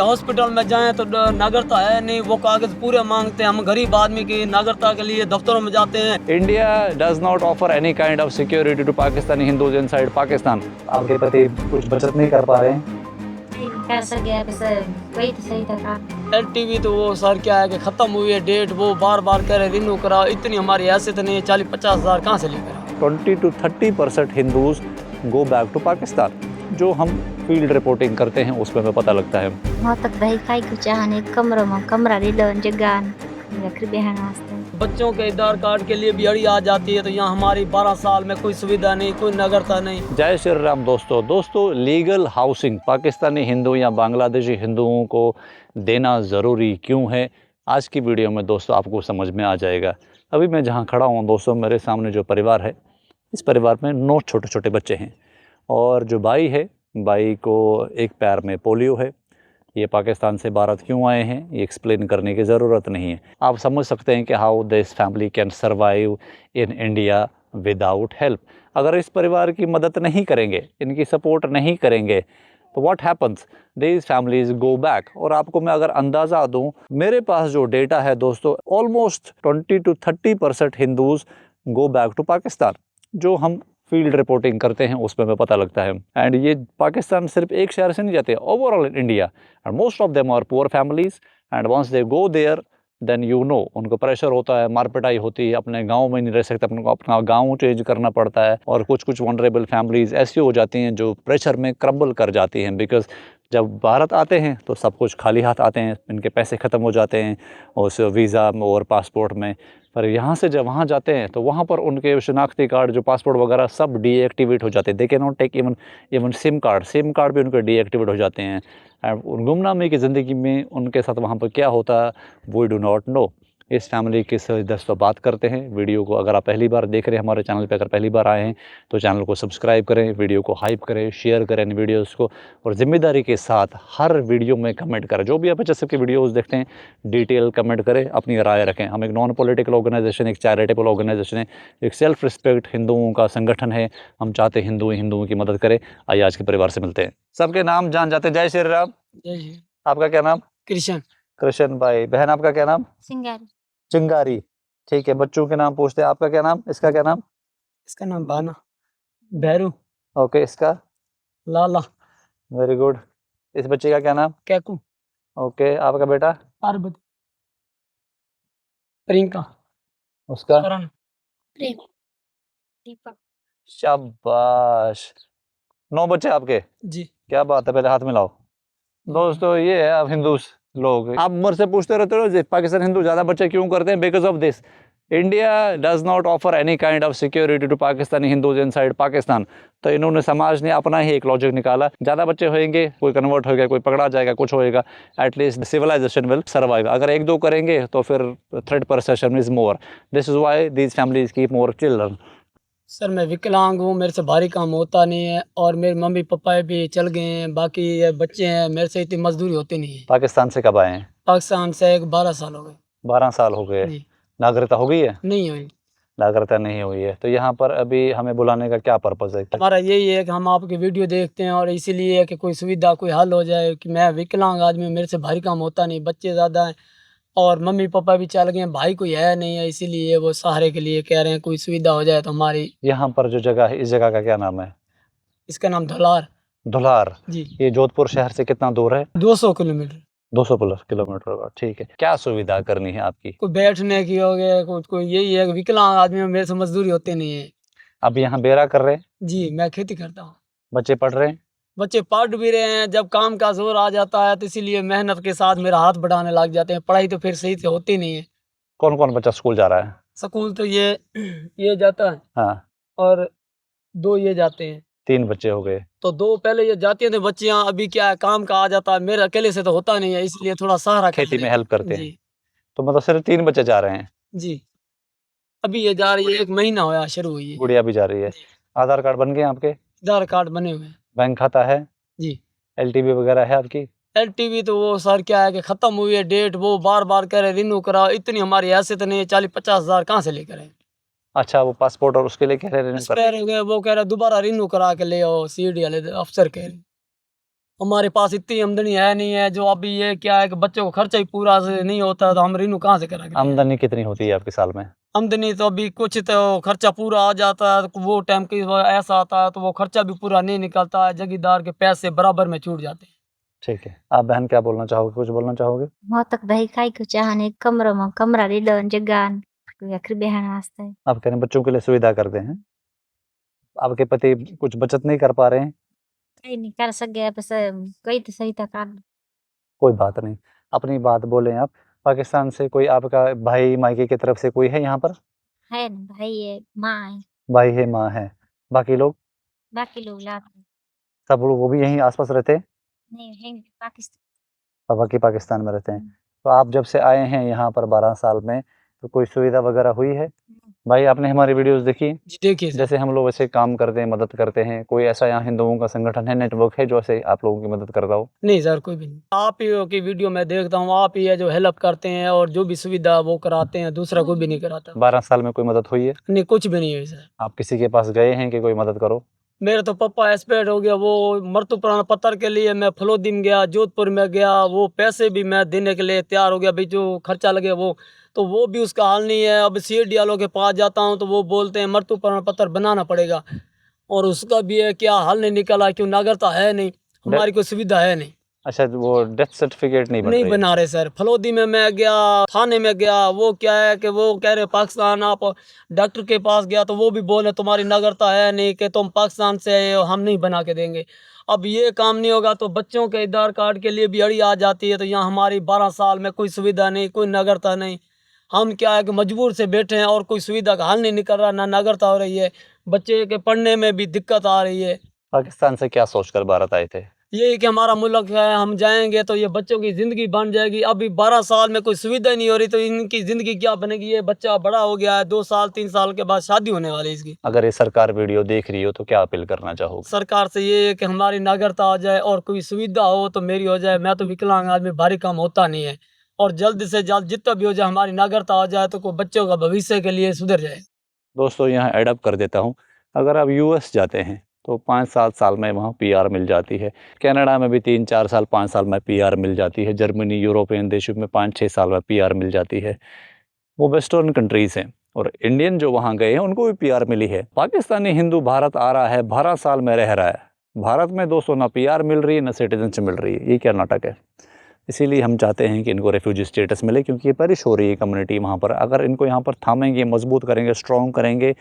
Hospital में जाएं तो नागरिकता है नहीं, वो कागज पूरे मांगते हैं। हम गरीब आदमी की नागरिकता के लिए दफ्तरों में जाते हैं। India does not offer any kind of security to Pakistani Hindus inside Pakistan. आपके पति कुछ बचत नहीं कर पा रहे हैं? पैसा गया, पैसा वही तो सही था। LTV तो वो सर क्या है कि खत्म हुई है डेट, वो बार बार कह रहे रिन्यू कराओ। इतनी हमारी हैसियत नहीं है, 40-50 हज़ार कहाँ से लेकर आओ। 20 to 30% Hindus go back to Pakistan. जो हम फील्ड रिपोर्टिंग करते हैं उसमें हमें पता लगता है। वहाँ तक भाई खाई कुछ चाहने कमरा ले लो जगान वास्ते। बच्चों के आधार कार्ड के लिए भी अड़ी आ जाती है, तो यहाँ हमारी 12 साल में कोई सुविधा नहीं, कोई नागरिकता नहीं। जय श्री राम दोस्तों, लीगल हाउसिंग पाकिस्तानी हिंदू या बांग्लादेशी हिंदुओं को देना ज़रूरी क्यों है, आज की वीडियो में दोस्तों आपको समझ में आ जाएगा। अभी मैं जहाँ खड़ा हूँ दोस्तों, मेरे सामने जो परिवार है, इस परिवार में 9 छोटे छोटे बच्चे हैं और जो भाई है, भाई को एक पैर में पोलियो है। ये पाकिस्तान से भारत क्यों आए हैं ये एक्सप्लेन करने की ज़रूरत नहीं है। आप समझ सकते हैं कि how this family can survive in India without help. अगर इस परिवार की मदद नहीं करेंगे, इनकी सपोर्ट नहीं करेंगे, तो what happens, these families go back. और आपको मैं अगर अंदाज़ा दूं, मेरे पास जो डेटा है दोस्तों, almost 20 to 30% Hindus go back to Pakistan. जो हम फील्ड रिपोर्टिंग करते हैं उसमें हमें पता लगता है। एंड ये पाकिस्तान सिर्फ एक शहर से नहीं जाते, overall in India, and most of them are poor families. And once they go there then you know, उनको प्रेशर होता है, मारपिटाई होती है, अपने गांव में नहीं रह सकते, अपने को अपना गांव चेंज करना पड़ता है। और कुछ कुछ वनरेबल फैमिलीज ऐसी हो जाती हैं जो प्रेशर में क्रम्बल कर जाती हैं, बिकॉज जब भारत आते हैं तो सब कुछ खाली हाथ आते हैं, इनके पैसे ख़त्म हो जाते हैं उस वीज़ा और पासपोर्ट में। पर यहाँ से जब वहाँ जाते हैं तो वहाँ पर उनके शनाख्ती कार्ड, जो पासपोर्ट वगैरह, सब डीएक्टिवेट हो जाते हैं। They can not take even SIM card भी उनके डीएक्टिवेट हो जाते हैं। गुमनामी की ज़िंदगी में उनके साथ वहाँ पर क्या होता है, वी डू नॉट नो। इस फैमिली के सदस्य बात करते हैं। वीडियो को अगर आप पहली बार देख रहे हैं हमारे चैनल पे, अगर पहली बार आए हैं तो चैनल को सब्सक्राइब करें, वीडियो को हाइप करें, शेयर करें इन वीडियोज़ को, और ज़िम्मेदारी के साथ हर वीडियो में कमेंट करें। जो भी आप HSF के वीडियोज़ देखते हैं डिटेल कमेंट करें, अपनी राय रखें। हम एक नॉन पॉलिटिकल ऑर्गेनाइजेशन, एक चैरिटेबल ऑर्गेनाइजेशन है, एक सेल्फ रिस्पेक्ट हिंदुओं का संगठन है। हम चाहते हैं हिंदुओं की मदद करें। आइए आज के परिवार से मिलते हैं। सबके नाम जान जाते हैं। जय श्री राम। जय श्री। आपका क्या नाम? कृष्ण। कृष्ण भाई। बहन आपका क्या नाम? सिंगारी। चिंगारी। ठीक है, बच्चों के नाम पूछते हैं। आपका क्या नाम? इसका क्या नाम? इसका नाम भाना। भैरू। ओके, इसका? लाला। Very good. इस बच्चे का क्या नाम? कैकू। ओके, आपका बेटा? पार्वती। प्रियंका। उसका? करण। प्रेम। दीपक। शाबाश, 9 बच्चे आपके? जी। क्या बात है, पहले हाथ मिलाओ। दोस्तों ये है अब हिंदू लोग। आप उम्र से पूछते रहते हो पाकिस्तान हिंदू ज़्यादा बच्चे क्यों करते हैं? Because of this, India does not offer any kind of security to Pakistani Hindus inside Pakistan. तो इन्होंने, समाज ने अपना ही एक लॉजिक निकाला, ज़्यादा बच्चे होंगे, कोई कन्वर्ट होगा, कोई पकड़ा जाएगा, कुछ होएगा, एटलीस्ट सिविलाइजेशन विल सर्वाइव। अगर 1-2 करेंगे तो फिर threat perception is more. This is why these families keep more children. Sir मैं विकलांग हूँ, मेरे से भारी काम होता नहीं है, और मेरे मम्मी पापा भी चल गए हैं, बाकी ये बच्चे हैं, मेरे से इतनी मजदूरी होती नहीं है। पाकिस्तान से कब आए हैं? पाकिस्तान से 12 साल हो गए। 12 साल हो गए। जी। नागरिकता हो गई है? नहीं हुई। नागरिकता नहीं हुई है। तो यहाँ पर अभी हमें बुलाने का क्या पर्पज़ है? हमारा यही है कि हम आपकी वीडियो देखते हैं और इसीलिए कि कोई सुविधा, कोई हल हो जाए, कि मैं विकलांग आदमी हूं, मेरे से भारी काम होता नहीं, बच्चे ज़्यादा हैं और मम्मी पापा भी चल गए हैं, भाई कोई है नहीं है, इसीलिए वो सहारे के लिए कह रहे हैं कोई सुविधा हो जाए तो हमारी। यहाँ पर जो जगह है, इस जगह का क्या नाम है? इसका नाम धौलार। धुलार। जी। ये जोधपुर शहर से कितना दूर है? 200 किलोमीटर। 200 प्लस किलोमीटर होगा। ठीक है, क्या सुविधा करनी है आपकी? कोई बैठने की हो गया, कोई यही है कि विकलांग आदमी में मेरे से मजदूरी होती नहीं है। अब यहाँ बेरा कर रहे हैं, जी, मैं खेती करता हूँ। बच्चे पढ़ रहे हैं? बच्चे पढ़ भी रहे हैं, जब काम का जोर आ जाता है तो इसीलिए मेहनत के साथ मेरा हाथ बढ़ाने लग जाते हैं, पढ़ाई तो फिर सही से होती नहीं है। कौन कौन बच्चा स्कूल जा रहा है? स्कूल तो ये जाता है हाँ, और 2 ये जाते हैं। 3 बच्चे हो गए। तो 2 पहले ये जाती थे बच्चियाँ, अभी क्या है काम का आ जाता है, मेरे अकेले से तो होता नहीं है, इसलिए थोड़ा सहारा कर खेती में लेते हेल्प हैं। करते हैं। जी। तो मतलब सिर्फ 3 बच्चे जा रहे हैं? जी। अभी ये जा रही है, 1 महीना हुआ शुरू हुई है। गुड़िया भी जा रही है। जी। आधार कार्ड बन गए आपके? आधार कार्ड बने हुए हैं। बैंक खाता है? जी। LTV वगैरह है आपकी? LTV तो वो सर क्या है कि खत्म हुई है डेट, वो बार बार कह रहे रिन्यू कराओ। इतनी हमारी हैसियत नहीं है, 40-50 हज़ार कहाँ से लेकर आए। अच्छा, वो पासपोर्ट और उसके लिए कह रहे हैं renew कर। एक्सपायर हो गए, वो कह रहा दोबारा रिन्यू करा के ले आओ, CD वाले अफसर कह रहे। हमारे पास इतनी आमदनी है नहीं है, जो अभी ये क्या है कि बच्चों को खर्चा ही पूरा से नहीं होता, तो हम रिन्यू कहाँ से करेंगे। आमदनी कितनी होती है आपके साल में? आमदनी तो अभी कुछ तो खर्चा पूरा आ जाता है, तो वो टाइम की ऐसा आता है तो वो खर्चा भी पूरा नहीं निकलता है, जगीदार के पैसे बराबर में छूट जाते हैं। ठीक है, आप बहन क्या बोलना चाहोगे, कुछ बोलना चाहोगे? मोतक दही खाई को चाहने कमरों में कमरा लीलन जगान आखिर बेहन वास्ते आप कह रहे हैं बच्चों के लिए सुविधा कर दें हैं, आपके पति कुछ बचत नहीं कर पा रहे हैं? कहीं नहीं कर सके बस कई तो सही तक कर कोई बात नहीं, अपनी बात बोलें आप। पाकिस्तान से कोई आपका भाई मायके की तरफ से कोई है यहाँ पर? है ना भाई है माँ है भाई है, माँ है, बाकी लोग? बाकी लोग लाते सब लोग वो भी यहीं आस-पास रहते हैं? नहीं है पाकिस्तान बाकी पाकिस्तान में रहते हैं। तो आप जब से आए हैं यहाँ पर 12 साल में, तो कोई सुविधा वगैरह हुई है? भाई आपने हमारी वीडियोज़ देखी हैं? जी देखिए सर, जैसे हम लोग ऐसे काम करते हैं, मदद करते हैं, कोई ऐसा यहाँ हिंदुओं का संगठन है, नेटवर्क है जो ऐसे आप लोगों की मदद करता हो? नहीं सर कोई भी नहीं, आप ही की वीडियो मैं देखता हूँ, आप ही है जो हेल्प करते हैं और जो भी सुविधा वो कराते हैं, दूसरा कोई भी नहीं कराता। 12 साल में कोई मदद हुई है? नहीं कुछ भी नहीं हुई सर। आप किसी के पास गए हैं कि कोई मदद करो? मेरे तो पापा एक्सपायर हो गया, वो मृत्यु प्रमाण पत्र के लिए मैं फलोदी में गया, जोधपुर में गया, वो पैसे भी मैं देने के लिए तैयार हो गया, भाई जो खर्चा लगे वो, तो वो भी उसका हाल नहीं है। अब सीएडी वालों के पास जाता हूँ तो वो बोलते हैं मृत्यु प्रमाण पत्र बनाना पड़ेगा, और उसका भी है क्या हल नहीं निकला, क्यों नागरिकता है नहीं, डे हमारी कोई सुविधा है नहीं। अच्छा, वो डेथ सर्टिफ़िकेट नहीं बन नहीं रही है? बना रहे सर। फलोदी में मैं गया, थाने में गया, वो क्या है कि वो कह रहे पाकिस्तान, आप डॉक्टर के पास गया तो वो भी बोले तुम्हारी नागरिकता है नहीं, कि तुम पाकिस्तान से आए हो, हम नहीं बना के देंगे। अब ये काम नहीं होगा तो बच्चों के आधार कार्ड के लिए भी अड़ी आ जाती है, तो यहाँ हमारी 12 साल में कोई सुविधा नहीं, कोई नागरिकता नहीं। हम क्या है कि मजबूर से बैठे हैं और कोई सुविधा का हल नहीं निकल रहा, ना नागरिकता हो रही है, बच्चे के पढ़ने में भी दिक्कत आ रही है। पाकिस्तान से क्या सोचकर भारत आए थे? यही कि हमारा मुल्क है, हम जाएँगे तो ये बच्चों की ज़िंदगी बन जाएगी। अभी 12 साल में कोई सुविधा ही नहीं हो रही, तो इनकी ज़िंदगी क्या बनेगी? ये बच्चा बड़ा हो गया है, 2 साल 3 साल के बाद शादी होने वाली है इसकी। अगर ये सरकार वीडियो देख रही हो तो क्या अपील करना चाहोगे? सरकार से ये है कि हमारी नागरिकता आ जाए और कोई सुविधा हो तो मेरी हो जाए। मैं तो विकलांग आदमी, भारी काम होता नहीं है, और जल्द से जल्द जितना भी हो जाए हमारी नागरिकता आ जाए, तो कोई बच्चों का भविष्य के लिए सुधर जाए। दोस्तों यहाँ ऐड अप कर देता हूँ, अगर आप यूएस जाते हैं तो 5-7 साल में वहाँ पीआर मिल जाती है। कनाडा में भी 3-4 साल 5 साल में पीआर मिल जाती है। जर्मनी, यूरोपियन देशों में 5-6 साल में पीआर मिल जाती है। वो वेस्टर्न कंट्रीज़ हैं, और इंडियन जो वहाँ गए हैं उनको भी पीआर मिली है। पाकिस्तानी हिंदू भारत आ रहा है, 12 साल में रह रहा है। भारत में दोस्तों ना पीआर मिल रही है, ना सिटीज़नशिप मिल रही है। ये क्या नाटक है? इसीलिए हम चाहते हैं कि इनको रेफ्यूजी स्टेटस मिले, क्योंकि ये परिश हो रही है कम्युनिटी वहाँ पर। अगर इनको यहाँ पर थामेंगे, मजबूत करेंगे, स्ट्रॉन्ग करेंगे,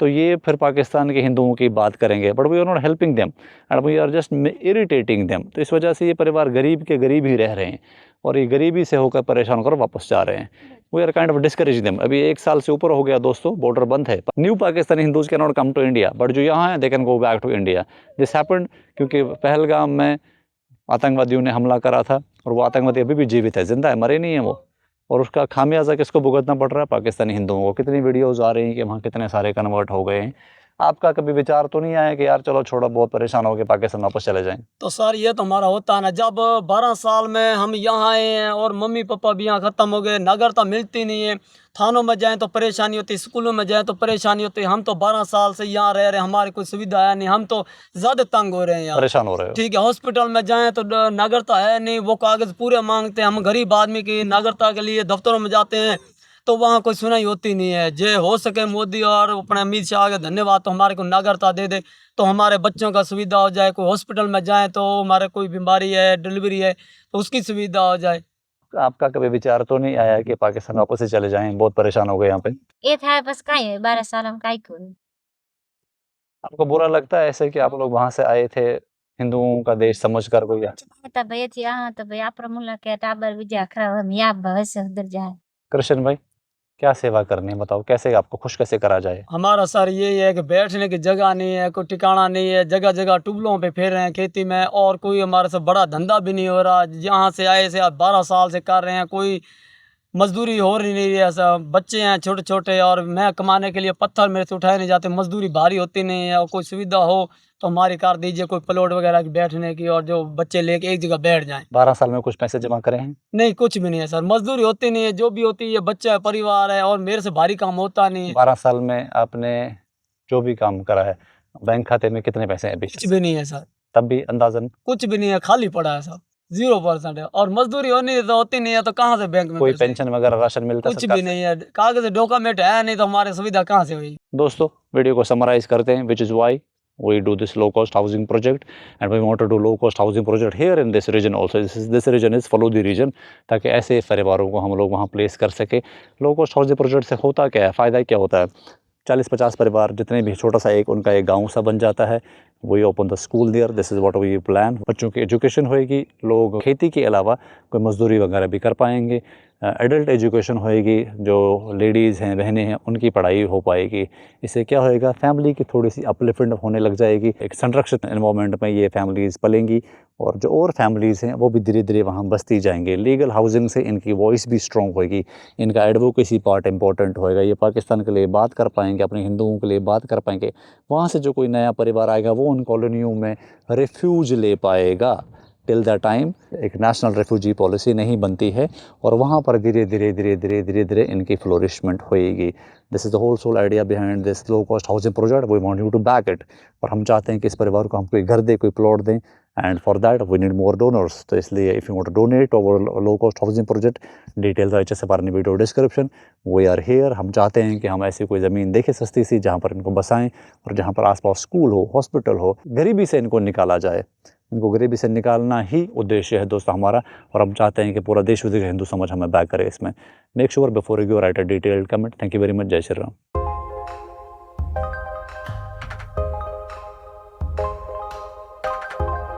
तो ये फिर पाकिस्तान के हिंदुओं की बात करेंगे। But we are not helping them and we are just irritating them. तो इस वजह से ये परिवार गरीब के गरीब ही रह रहे हैं, और ये गरीबी से होकर परेशान होकर वापस जा रहे हैं। We are kind of discourage them. अभी 1 साल से ऊपर हो गया दोस्तों, बॉर्डर बंद है। New Pakistani Hindus can not come to India, but जो यहाँ है they can go back to India. This happened क्योंकि पहलगाम में आतंकवादियों ने हमला करा था, और वो आतंकवादी अभी भी जीवित है, जिंदा है, मरे नहीं है वो। और उसका खामियाजा किसको भुगतना पड़ रहा है? पाकिस्तानी हिंदुओं को। कितनी वीडियोज़ आ रही हैं कि वहाँ कितने सारे कन्वर्ट हो गए हैं। आपका कभी विचार तो नहीं आया कि यार चलो छोड़ो, बहुत परेशान हो गए, पाकिस्तान वापस चले जाएं? तो सर ये तो हमारा होता है ना, जब 12 साल में हम यहाँ आए हैं और मम्मी पापा भी यहाँ ख़त्म हो गए, नागरिकता मिलती नहीं है, थानों में जाएं तो परेशानी होती है, स्कूलों में जाएं तो परेशानी होती है। हम तो 12 साल से यहाँ रह रहे हैं, हमारी कोई सुविधा है नहीं, हम तो ज़्यादा तंग हो रहे हैं यहाँ। परेशान हो रहे हो? ठीक है, हॉस्पिटल में जाएं तो नागरिकता है नहीं, वो कागज़ पूरे मांगते हैं। हम गरीब आदमी की नागरिकता के लिए दफ्तरों में जाते हैं तो वहाँ कोई सुनाई होती नहीं है। जे हो सके मोदी और अपने अमित शाह के धन्यवाद, तो हमारे को नागरिकता दे दे तो हमारे बच्चों का सुविधा हो जाए। कोई हॉस्पिटल में जाएं तो हमारे कोई बीमारी है, डिलीवरी है, तो उसकी सुविधा हो जाए। आपका कभी विचार तो नहीं आया कि पाकिस्तान वापस से चले जाएं? बहुत परेशान हो गए यहाँ पे। ये था बस काई है 12 साल हम काई को आपको बुरा लगता है ऐसे कि आप लोग वहाँ से आए थे हिंदुओं का देश समझकर? कोई तब ये थी तो भाई आप मुला के टाबर विजय खरा हम या भविष्य उधर जाए कृष्ण भाई, क्या सेवा करनी है बताओ, कैसे आपको खुश कैसे करा जाए? हमारा सर यही है कि बैठने की जगह नहीं है, कोई ठिकाना नहीं है, जगह जगह टुबलों पे फिर रहे हैं खेती में, और कोई हमारे से बड़ा धंधा भी नहीं हो रहा। यहाँ से आए से आप 12 साल से कर रहे हैं, कोई मजदूरी हो रही नहीं है। ऐसा बच्चे हैं छोटे छोटे, और मैं कमाने के लिए पत्थर मेरे से उठाए नहीं जाते, मजदूरी भारी होती नहीं है। और कोई सुविधा हो तो हमारी कर दीजिए, कोई प्लॉट वगैरह की बैठने की, और जो बच्चे लेके एक जगह बैठ जाएं। 12 साल में कुछ पैसे जमा करे हैं? नहीं कुछ भी नहीं है सर, मजदूरी होती नहीं है, जो भी होती है बच्चा है, परिवार है, और मेरे से भारी काम होता नहीं है। 12 साल में आपने जो भी काम करा है, बैंक खाते में कितने पैसे हैं अभी? कुछ भी नहीं है सर। तब भी अंदाजन कुछ भी नहीं है, खाली पड़ा है सब, 0% है। और मजदूरी होनी तो होती नहीं है, तो कहाँ से बैंक में कोई पैसे? पेंशन वगैरह राशन मिलता कुछ सरकार भी से? नहीं है, कागज डॉक्यूमेंट है नहीं, तो हमारे सुविधा कहाँ से हुई? दोस्तों वीडियो को समराइज करते हैं, which is why we do this low cost housing project, and we want to do low cost housing project here in this region also. This region is Faludi region, ताकि ऐसे परिवारों को हम लोग वहाँ प्लेस कर सके। लो कॉस्ट हाउसिंग प्रोजेक्ट से होता क्या है, फ़ायदा क्या होता है? 40-50 परिवार जितने भी, छोटा सा एक उनका एक गांव सा बन जाता है। We open the school there, this is what we plan. बच्चों की एजुकेशन होएगी, लोग खेती के अलावा कोई मजदूरी वगैरह भी कर पाएंगे। एडल्ट एजुकेशन होएगी, जो लेडीज़ हैं, बहनें हैं, उनकी पढ़ाई हो पाएगी। इससे क्या होएगा, फैमिली की थोड़ी सी अपलिफ्टमेंट होने लग जाएगी। एक संरक्षित एनवायरनमेंट में ये फैमिलीज़ पलेंगी, और जो और फैमिलीज़ हैं वो भी धीरे धीरे वहाँ बसती जाएंगे। लीगल हाउसिंग से इनकी वॉइस भी स्ट्रॉन्ग होएगी, इनका एडवोकेसी पार्ट इंपॉर्टेंट होएगा। ये पाकिस्तान के लिए बात कर पाएंगे, अपने हिंदुओं के लिए बात कर पाएंगे। वहाँ से जो कोई नया परिवार आएगा वो उन कॉलोनियों में रिफ्यूज ले पाएगा। टिल द टाइम एक नेशनल रेफ्यूजी पॉलिसी नहीं बनती है, और वहाँ पर धीरे धीरे धीरे धीरे धीरे धीरे इनकी फ्लोरिशमेंट होएगी। This is the whole sole idea behind this low cost housing project. We want you to back it. और हम चाहते हैं कि इस परिवार को हम कोई घर दें, कोई प्लॉट दें, and for that we need more donors. तो इसलिए if you want to donate our low cost housing project, details अच्छे से पारनी video description. We are here. हम चाहते हैं कि हम ऐसी कोई ज़मीन देखें सस्ती सी, जहाँ पर इनको बसाएं, और जहाँ पर आसपास स्कूल हो, हॉस्पिटल हो, गरीबी से इनको निकाला जाए। इनको गरीबी से निकालना ही उद्देश्य है दोस्तों हमारा, और हम चाहते हैं कि पूरा देश विदेश हिंदू समाज हमें बैक करे इसमें। Make sure before you right a detailed comment. Thank you very much. जय श्री राम।